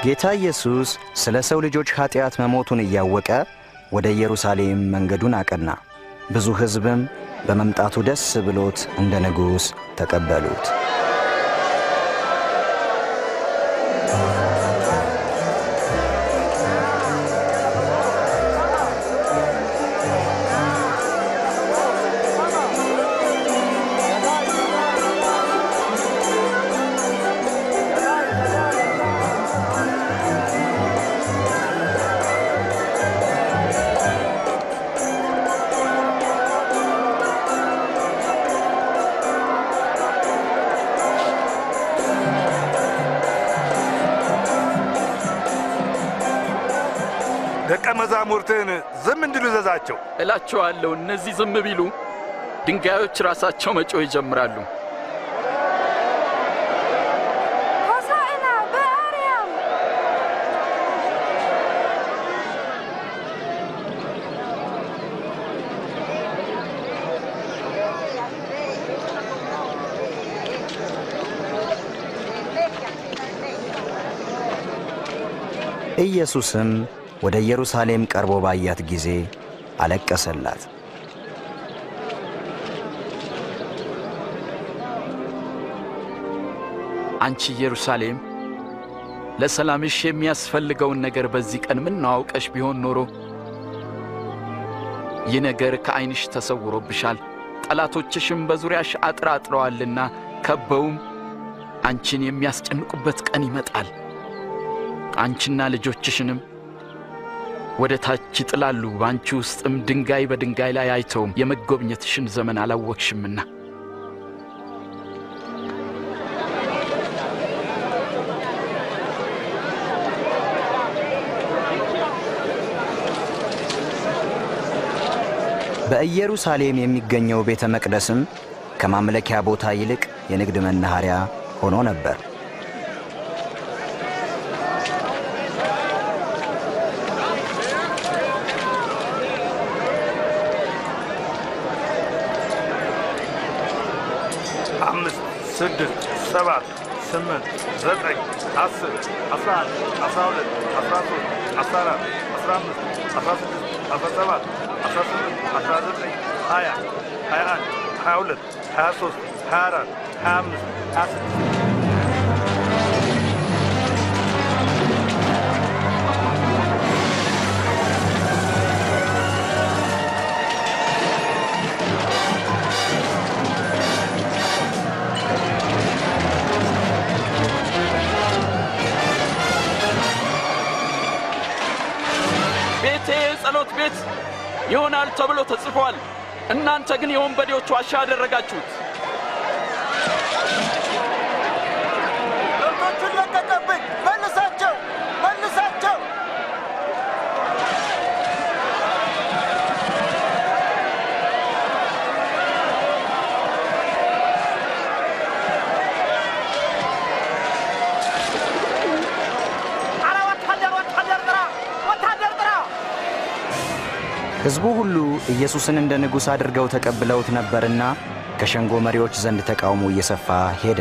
ጌታ ኢየሱስ ስለ ሰው ልጆች ኃጢአት መሞቱን እያወቀ ወደ ኢየሩሳሌም መንገዱን አቀና። ብዙ ሕዝብም በመምጣቱ ደስ ብሎት እንደ ንጉሥ ተቀበሉት። ደቀ መዛሙርትን ዝም እንዲሉ እዘዛቸው እላቸዋለሁ። እነዚህ ዝም ቢሉ ድንጋዮች ራሳቸው መጮህ ይጀምራሉ። ሆሳዕና በአርያም! ኢየሱስም ወደ ኢየሩሳሌም ቀርቦ ባያት ጊዜ አለቀሰላት። አንቺ ኢየሩሳሌም፣ ለሰላምሽ የሚያስፈልገውን ነገር በዚህ ቀን ምን አውቀሽ ቢሆን ኖሮ! ይህ ነገር ከዓይንሽ ተሰውሮብሻል። ጠላቶችሽም በዙሪያሽ አጥራጥረዋልና ከበውም አንቺን የሚያስጨንቁበት ቀን ይመጣል። አንቺና ልጆችሽንም ወደ ታች ይጥላሉ። በአንቺ ውስጥም ድንጋይ በድንጋይ ላይ አይተውም። የመጎብኘትሽን ዘመን አላወቅሽምና። በኢየሩሳሌም የሚገኘው ቤተ መቅደስም ከማምለኪያ ቦታ ይልቅ የንግድ መናኸሪያ ሆኖ ነበር። አምስት፣ ስድስት፣ ሰባት፣ ስምንት፣ ዘጠኝ፣ 10፣ 11፣ 12፣ 13፣ 14፣ 15፣ 16፣ 17፣ 18፣ 19፣ 20፣ 21፣ 22፣ 23፣ 24፣ 25፣ 26 ቤቴ የጸሎት ቤት ይሆናል ተብሎ ተጽፏል። እናንተ ግን የወንበዴዎች ዋሻ አደረጋችሁት። ከብቶቹን ለቀቀብኝ! መልሳቸው! መልሳቸው! ሕዝቡ ሁሉ ኢየሱስን እንደ ንጉሥ አድርገው ተቀብለውት ነበርና ከሸንጎ መሪዎች ዘንድ ተቃውሞ እየሰፋ ሄደ።